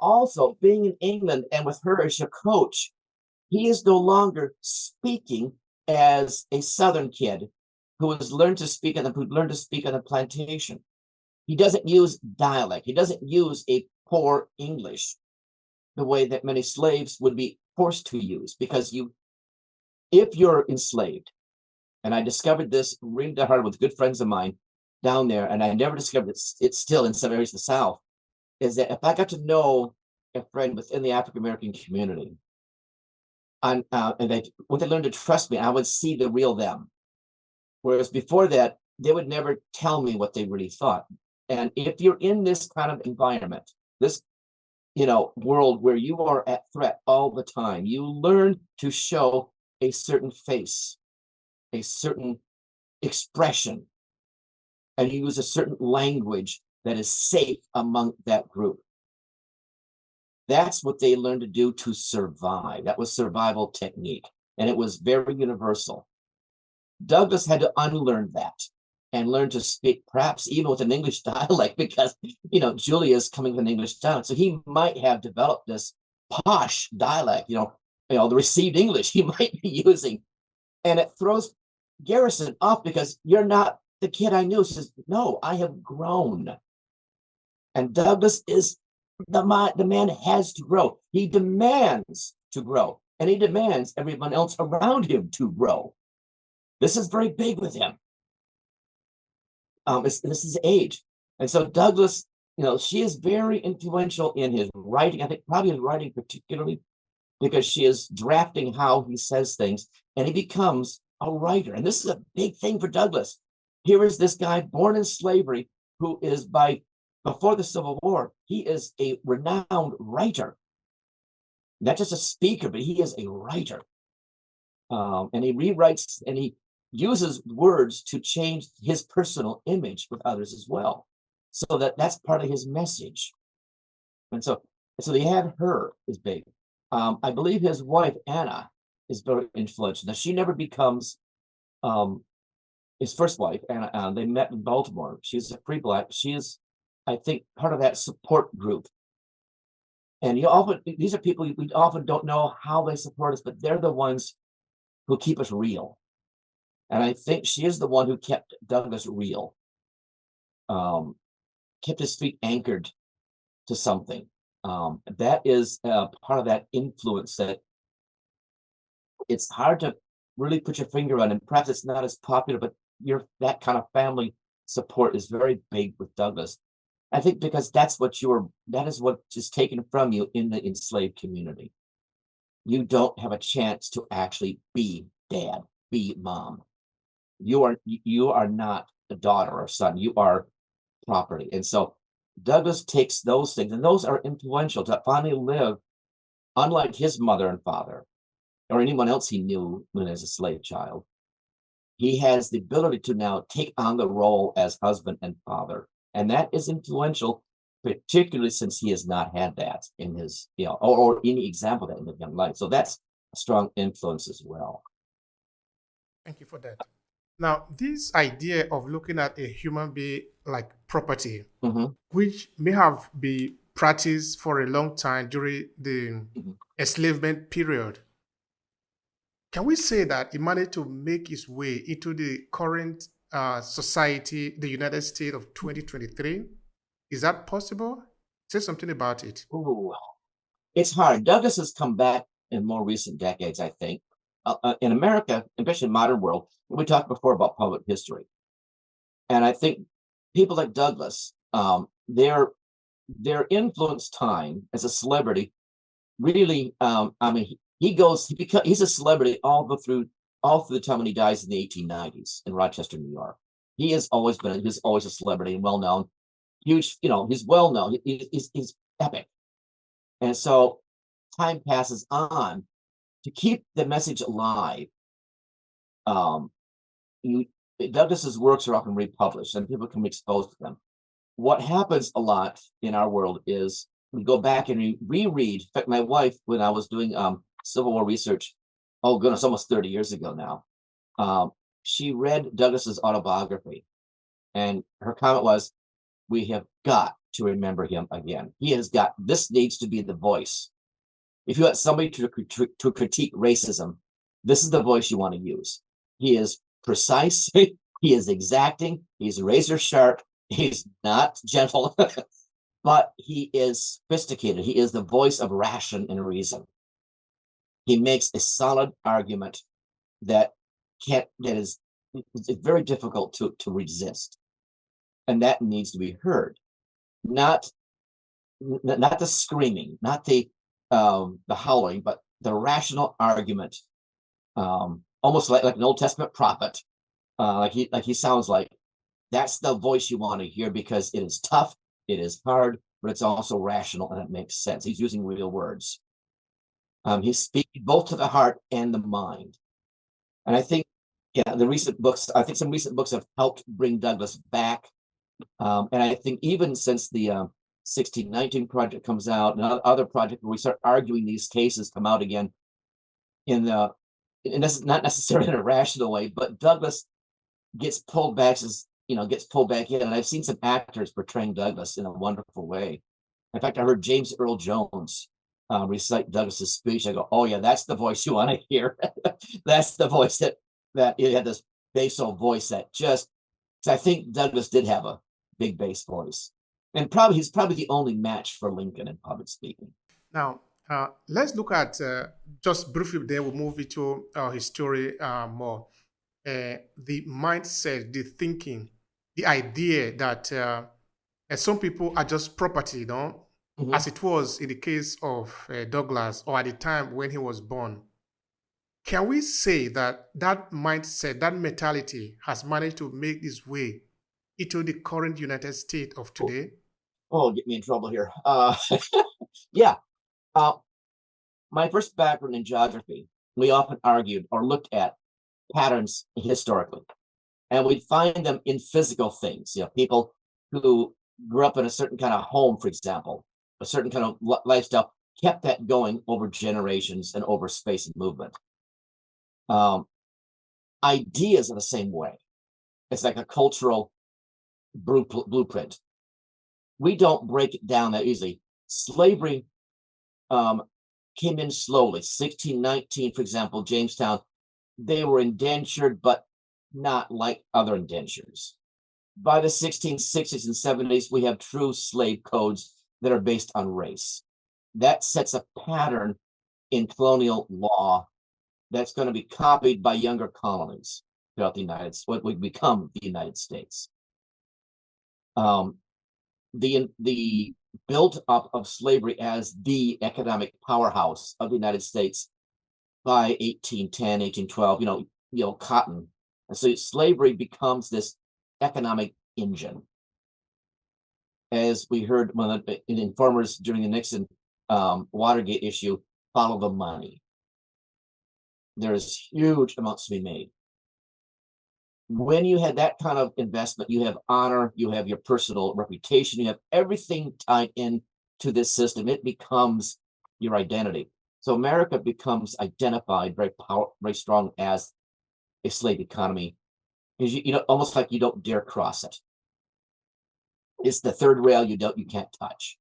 also being in England and with her as your coach, he is no longer speaking as a Southern kid who has learned to speak on a plantation. He doesn't use dialect. He doesn't use a poor English the way that many slaves would be forced to use, because if you're enslaved, and I discovered this really hard with good friends of mine down there, and I never discovered it's still in some areas of the South, is that if I got to know a friend within the African American community, and when they learned to trust me, I would see the real them. Whereas before that, they would never tell me what they really thought. And if you're in this kind of environment, this world where you are at threat all the time, you learn to show a certain face, a certain expression, and you use a certain language that is safe among that group. That's what they learned to do to survive. That was survival technique, and it was very universal. Douglass had to unlearn that and learn to speak perhaps even with an English dialect, because Julia's coming with an English dialect, so he might have developed this posh dialect, the received English he might be using, and it throws Garrison off, because you're not the kid I knew. She says, no, I have grown. And Douglass is the man has to grow. He demands to grow, and he demands everyone else around him to grow. This is very big with him. This is age. And so Douglass, she is very influential in his writing. I think probably his writing particularly, because she is drafting how he says things, and he becomes a writer. And this is a big thing for Douglass. Here is this guy born in slavery who is before the Civil War, he is a renowned writer. Not just a speaker, but he is a writer. And he rewrites and he uses words to change his personal image with others as well. So that's part of his message. And so they had her is big. I believe his wife, Anna, is very influential. Now, she never becomes his first wife, Anna. They met in Baltimore. She's a free black. She is, I think, part of that support group. And these are people we often don't know how they support us, but they're the ones who keep us real. And I think she is the one who kept Douglass real, kept his feet anchored to something. That is part of that influence that it's hard to really put your finger on, and perhaps it's not as popular, but that kind of family support is very big with Douglass. I think because that is what is taken from you in the enslaved community. You don't have a chance to actually be dad, be mom. You are not a daughter or son. You are property. And so Douglass takes those things, and those are influential to finally live, unlike his mother and father, or anyone else he knew when he was a slave child. He has the ability to now take on the role as husband and father. And that is influential, particularly since he has not had that in his, or any example of that in his young life. So that's a strong influence as well. Thank you for that. Now, this idea of looking at a human being like property, which may have been practiced for a long time during the enslavement period, can we say that it managed to make its way into the current society, the United States of 2023? Is that possible? Say something about it. Ooh, it's hard. Douglass has come back in more recent decades, I think. In America, especially in the modern world, we talked before about public history. And I think people like Douglass, their influence time as a celebrity really, he's a celebrity all through the time when he dies in the 1890s in Rochester, New York. He's always a celebrity and well-known, huge, he's well-known, he's epic. And so time passes on to keep the message alive. Douglass's works are often republished and people can be exposed to them. What happens a lot in our world is we go back and we reread. In fact, my wife, when I was doing Civil War research, oh goodness, almost 30 years ago now, she read Douglass's autobiography, and her comment was, "We have got to remember him again. He has got, this needs to be the voice. If you want somebody to critique racism, this is the voice you want to use. He is precise, he is exacting, he's razor sharp, he's not gentle, but he is sophisticated. He is the voice of ration and reason. He makes a solid argument that is very difficult to resist. And that needs to be heard. Not the screaming, not the howling, but the rational argument, almost like an Old Testament prophet, like he sounds like. That's the voice you want to hear, because it is tough, it is hard, but it's also rational and it makes sense. He's using real words. He's speaking both to the heart and the mind. And I think, the recent books, I think some recent books have helped bring Douglass back. And I think even since the 1619 project comes out, and other projects where we start arguing these cases come out again, and this is not necessarily in a rational way, but Douglass gets pulled back, gets pulled back in. And I've seen some actors portraying Douglass in a wonderful way. In fact, I heard James Earl Jones recite Douglass's speech. I go, oh yeah, that's the voice you want to hear. That's the voice that it had, this basal voice that just, I think Douglass did have a big bass voice. And he's probably the only match for Lincoln in public speaking. Now, let's look at, just briefly, then we'll move into his story more. The mindset, the thinking, the idea that some people are just property, as it was in the case of Douglass, or at the time when he was born. Can we say that that mindset, that mentality has managed to make its way into the current United States of today? Oh, get me in trouble here. Yeah. My first background in geography, we often argued or looked at patterns historically, and we'd find them in physical things. People who grew up in a certain kind of home, for example, a certain kind of lifestyle, kept that going over generations and over space and movement. Ideas are the same way. It's like a cultural blueprint. We don't break it down that easily. Slavery came in slowly. 1619, for example, Jamestown, they were indentured, but not like other indentures. By the 1660s and 70s, we have true slave codes that are based on race. That sets a pattern in colonial law that's going to be copied by younger colonies throughout the United States, what would become the United States. The build up of slavery as the economic powerhouse of the United States by 1810, 1812, cotton. And so slavery becomes this economic engine. As we heard in Informers during the Nixon Watergate issue, follow the money. There's huge amounts to be made. When you have that kind of investment, you have honor, you have your personal reputation, you have everything tied in to this system. It becomes your identity. So America becomes identified very strong as a slave economy, because almost like you don't dare cross it. It's the third rail you can't touch,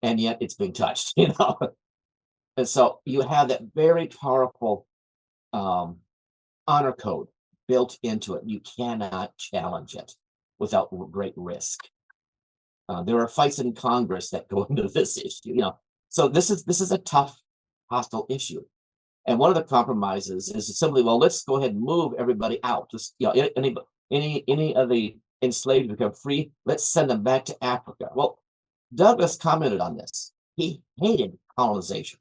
and yet it's being touched. And so you have that very powerful honor code built into it. You cannot challenge it without great risk. There are fights in Congress that go into this issue. So this is a tough, hostile issue. And one of the compromises is simply, well, let's go ahead and move everybody out. Just any of the enslaved become free. Let's send them back to Africa. Well, Douglass commented on this. He hated colonization.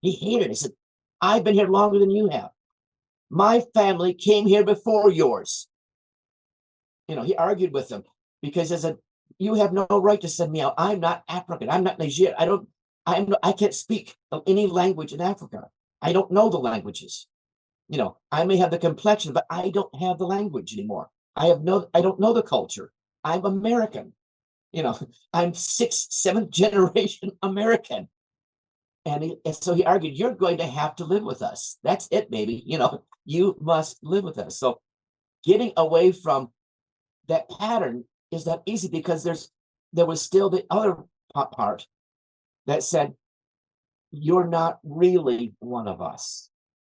He hated it. He said, I've been here longer than you have. My family came here before yours. He argued with them because he said, you have no right to send me out. I'm not African. I'm not Niger. I can't speak any language in Africa. I don't know the languages. I may have the complexion, but I don't have the language anymore. I don't know the culture. I'm American. I'm 6th, 7th generation American. And so he argued, you're going to have to live with us. That's it, baby. You must live with us. So getting away from that pattern is not easy, because there's there was still the other part that said, you're not really one of us.